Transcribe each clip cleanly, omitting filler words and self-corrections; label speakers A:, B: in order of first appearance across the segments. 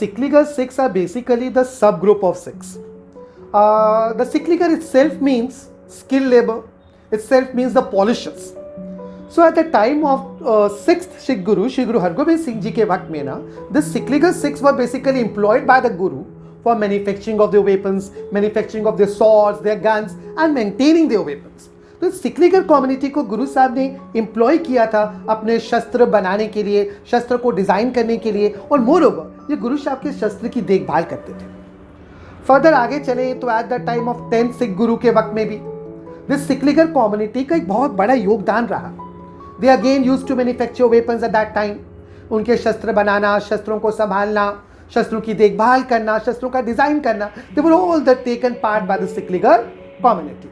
A: cyclical six are basically the subgroup of six. The cyclical itself means skilled labor, itself means the polishers. So at the time of sixth Sikh Guru, Shri Guru Hargobind Singh Ji के वक्त में ना, the cyclical six were basically employed by the Guru for manufacturing of their weapons, manufacturing of their swords, their guns and maintaining their weapons. तो cyclical community को गुरु साहब ने employ किया था अपने शस्त्र बनाने के लिए, शस्त्र को डिज़ाइन करने के लिए, और मोर ओवर ये गुरु साहब के शस्त्र की देखभाल करते थे. फर्दर आगे चले तो eight the time of 10th Sikh गुरु के वक्त में भी दिस सिक्लिकल कम्युनिटी का एक बहुत बड़ा योगदान रहा. They again used to manufacture weapons at that time. उनके शस्त्र बनाना, शस्त्रों को संभालना, शस्त्रों की देखभाल करना, शस्त्रों का डिज़ाइन करना, they were all the taken part by the Sikligar community.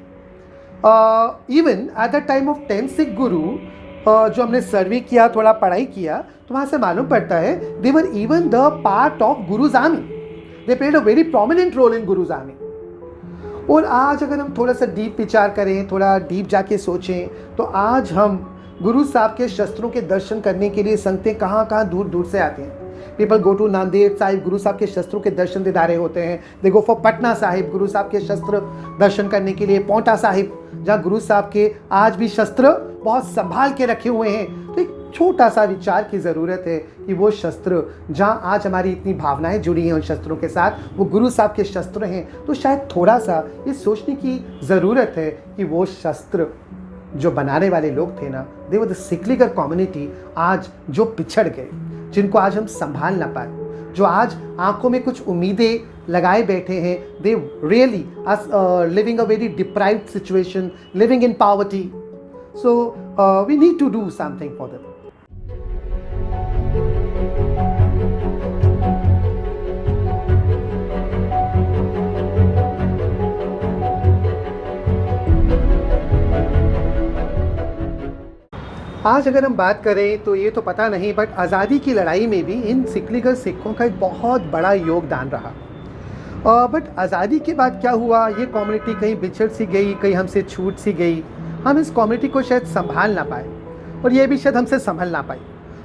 A: Even at the time of 10th Sikh guru जो हमने सर्वे किया, थोड़ा पढ़ाई किया, तो वहाँ से मालूम पड़ता है they were even the part of guru's army. They played a very prominent role in guru's army. और आज अगर हम थोड़ा सा डीप विचार करें, थोड़ा डीप जाके सोचें, तो आज हम गुरु साहब के शस्त्रों के दर्शन करने के लिए संगतें कहाँ दूर दूर से आते हैं. People go to Nanded Sahib, Guru Sahab के शस्त्रों के दर्शन दीदारे होते हैं. They go for Patna Sahib, Guru Sahab के शस्त्र दर्शन करने के लिए. पोंटा साहिब, जहाँ गुरु साहब के आज भी शस्त्र बहुत संभाल के रखे हुए हैं. तो एक छोटा सा विचार की ज़रूरत है कि वो शस्त्र जहाँ आज हमारी इतनी भावनाएं जुड़ी हैं उन शस्त्रों के साथ, वो गुरु साहब के शस्त्र हैं. तो शायद थोड़ा सा ये सोचने की ज़रूरत है कि वो शस्त्र जो बनाने वाले लोग थे ना, दे वर द सिक्लिकल कम्युनिटी, आज जो पिछड़ गए, जिनको आज हम संभाल ना पाए, जो आज आंखों में कुछ उम्मीदें लगाए बैठे हैं, they really are living a very deprived situation, living in poverty. So we need to do something for them. आज अगर हम बात करें तो ये तो पता नहीं, बट आज़ादी की लड़ाई में भी इन सिक्लिकल सिखों का एक बहुत बड़ा योगदान रहा. बट आज़ादी के बाद क्या हुआ, ये कम्युनिटी कहीं बिछड़ सी गई, कहीं हमसे छूट सी गई. हम इस कम्युनिटी को शायद संभाल ना पाए और ये भी शायद हमसे संभल ना पाई.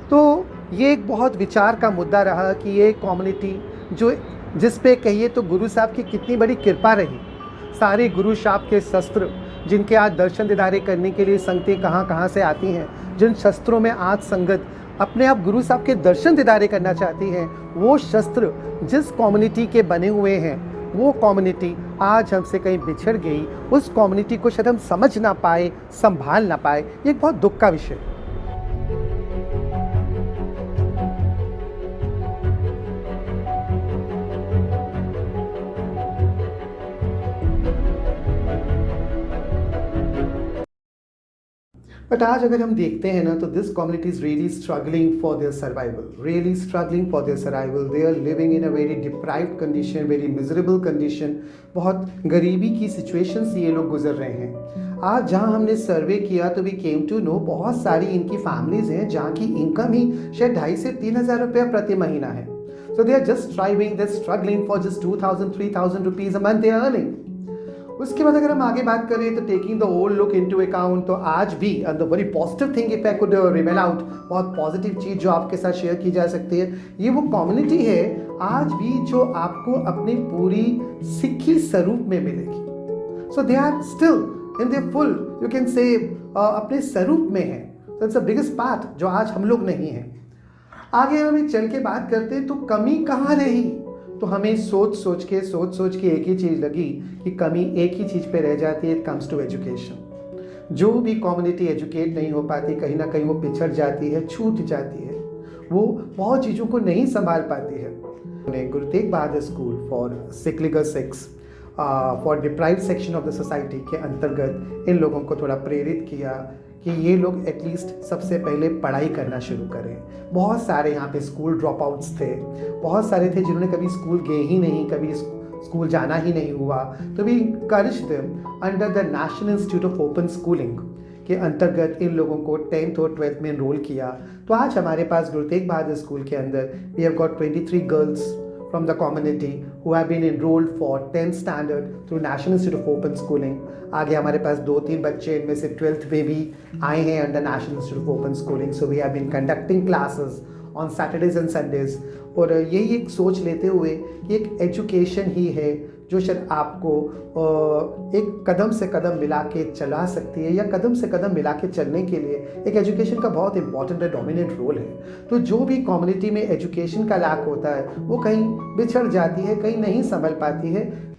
A: तो ये एक बहुत विचार का मुद्दा रहा कि ये कम्युनिटी जिस पे कहिए तो गुरु साहब की कितनी बड़ी कृपा रही. सारे गुरु साहब के शस्त्र जिनके आज दर्शन दीदारे करने के लिए संगतें कहाँ से आती हैं, जिन शस्त्रों में आज संगत अपने आप गुरु साहब के दर्शन दीदारे करना चाहती हैं, वो शस्त्र जिस कम्युनिटी के बने हुए हैं, वो कम्युनिटी आज हमसे कहीं बिछड़ गई. उस कम्युनिटी को शायद हम समझ ना पाए, संभाल ना पाए. ये एक बहुत दुख का विषय. बट आज अगर हम देखते हैं ना, तो this community is really struggling for their survival, really struggling for their survival. They are living in a very deprived condition, very miserable condition. बहुत गरीबी की सिचुएशन से ये लोग गुजर रहे हैं. आज जहाँ हमने सर्वे किया तो वी केम टू नो बहुत सारी इनकी फैमिलीज हैं जहाँ की इनकम ही शायद 2,500 से 3,000 रुपया प्रति महीना है. So they are just striving, they are struggling for just 2,000-3,000 rupees a month they are earning. उसके बाद अगर हम आगे बात करें तो taking the old look into account, तो आज भी the very positive thing if I could reveal out, बहुत पॉजिटिव चीज़ जो आपके साथ शेयर की जा सकती है, ये वो कम्युनिटी है आज भी जो आपको अपनी पूरी सिक्खी स्वरूप में मिलेगी. So they are still in their full, you can say अपने स्वरूप में है. So it's the biggest part जो आज हम लोग नहीं हैं. आगे हम चल के बात करते हैं तो कमी कहाँ रही, तो हमें सोच सोच के एक ही चीज़ लगी कि कमी एक ही चीज़ पे रह जाती है. It comes to education. जो भी कम्युनिटी एजुकेट नहीं हो पाती, कहीं ना कहीं वो पिछड़ जाती है, छूट जाती है, वो बहुत चीज़ों को नहीं संभाल पाती है. Guru Tegh Bahadur school for cyclical six for deprived section of the society के अंतर्गत इन लोगों को थोड़ा प्रेरित किया कि ये लोग एटलीस्ट सबसे पहले पढ़ाई करना शुरू करें. बहुत सारे यहाँ पे स्कूल ड्रॉप आउट्स थे, बहुत सारे थे जिन्होंने कभी स्कूल गए ही नहीं, कभी स्कूल जाना ही नहीं हुआ. तो we encourage them under the national institute of open schooling के अंतर्गत इन लोगों को 10th और 12th में एनरोल किया. तो आज हमारे पास गुरु तेग बहादुर स्कूल के अंदर we have got 23 girls from the community who have been enrolled for 10th standard through National Institute of Open Schooling. आगे हमारे पास 2-3 बच्चे इनमें से 12th में भी आए हैं under National Institute of Open Schooling. So we have been conducting classes on Saturdays and Sundays. और यही एक सोच लेते हुए कि एक एजुकेशन ही है जो शायद आपको एक कदम से कदम मिला के चला सकती है, या कदम से कदम मिला के चलने के लिए एक एजुकेशन का बहुत इंपॉर्टेंट और डोमिनेंट रोल है। तो जो भी कम्युनिटी में एजुकेशन का लैक होता है वो कहीं बिछड़ जाती है, कहीं नहीं संभल पाती है।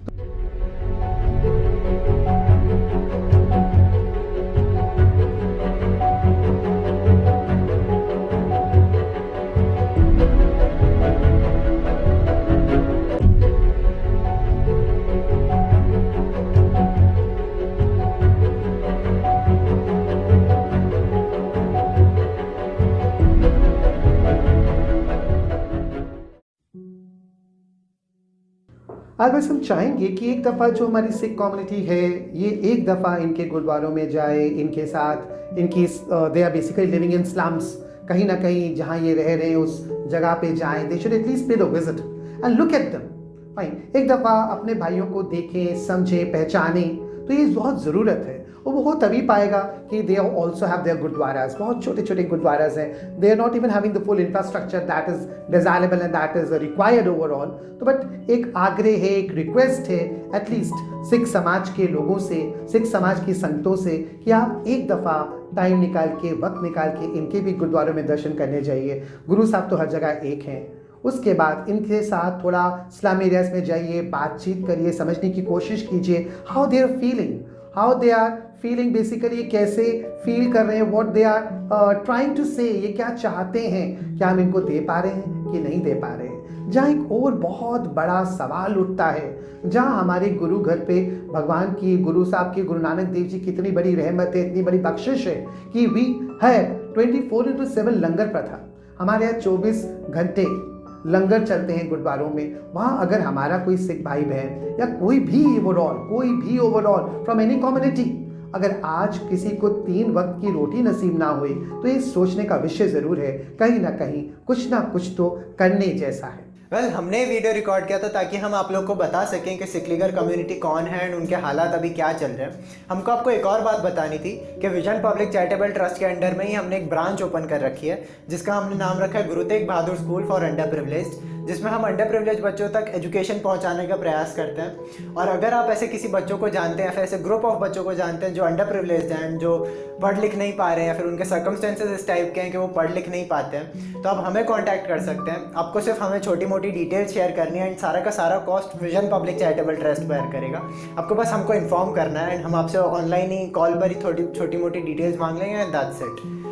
A: आज बस हम चाहेंगे कि एक दफ़ा जो हमारी सिख कम्युनिटी है ये एक दफ़ा इनके गुरुद्वारों में जाए, इनके साथ इनकी they are basically living in slums, कहीं ना कहीं जहाँ ये रह रहे हैं उस जगह पे जाएं। दे शुड एटलीस्ट पे the visit and look at them. Fine, एक दफ़ा अपने भाइयों को देखें, समझें, पहचानें, तो ये बहुत ज़रूरत है। और वो तभी पाएगा कि they also have their gurdwaras, बहुत छोटे छोटे गुरुद्वाराज हैं। They are not even having the full infrastructure that is desirable and that is required overall. तो बट एक आग्रह है, एक रिक्वेस्ट है एटलीस्ट सिख समाज के लोगों से, सिख समाज की संगतों से, कि आप एक दफ़ा टाइम निकाल के, वक्त निकाल के इनके भी गुरुद्वारों में दर्शन करने जाइए। गुरु साहब तो हर जगह एक हैं। उसके बाद इनके साथ थोड़ा स्लम एरियाज में जाइए, बातचीत करिए, समझने की कोशिश कीजिए how they are feeling basically, कैसे फील कर रहे हैं, what they are trying to say, ये क्या चाहते हैं, क्या हम इनको दे पा रहे हैं कि नहीं दे पा रहे हैं। जहाँ एक और बहुत बड़ा सवाल उठता है, जहाँ हमारे गुरु घर पे भगवान की, गुरु साहब की, गुरु नानक देव जी की इतनी बड़ी रहमत है, इतनी बड़ी बख्शिश है कि वी है 24/7 लंगर प्रथा। हमारे यहाँ 24 घंटे लंगर चलते हैं गुरुद्वारों में। वहाँ अगर हमारा कोई सिख भाई बहन या कोई भी ओवरऑल फ्रॉम एनी कम्युनिटी, अगर आज किसी को 3 वक्त की रोटी नसीब ना हुई, तो ये सोचने का विषय ज़रूर है, कहीं ना कहीं कुछ ना कुछ तो करने जैसा है।
B: हमने वीडियो रिकॉर्ड किया था ताकि हम आप लोग को बता सकें कि सिखलीगर कम्युनिटी कौन है एंड उनके हालात अभी क्या चल रहे हैं। हमको आपको एक और बात बतानी थी कि विजन पब्लिक चैरिटेबल ट्रस्ट के अंडर में ही हमने एक ब्रांच ओपन कर रखी है, जिसका हमने नाम रखा है Guru Tegh Bahadur school for under privileged, जिसमें हम अंडर प्रिविलेज बच्चों तक एजुकेशन पहुंचाने का प्रयास करते हैं। और अगर आप ऐसे किसी बच्चों को जानते हैं, ऐसे ग्रुप ऑफ बच्चों को जानते हैं जो अंडर प्रिविलेज्ड हैं, जो पढ़ लिख नहीं पा रहे हैं, या फिर उनके सर्कमस्टेंसेस इस टाइप के हैं कि वो पढ़ लिख नहीं पाते हैं, तो आप हमें कॉन्टैक्ट कर सकते हैं। आपको सिर्फ हमें छोटी मोटी डिटेल्स शेयर करनी है एंड सारा का सारा cost vision public charitable trust bear करेगा। आपको बस हमको इन्फॉर्म करना है एंड हम आपसे ऑनलाइन ही, कॉल पर ही छोटी मोटी डिटेल्स मांग लेंगे एंड दैट्स इट।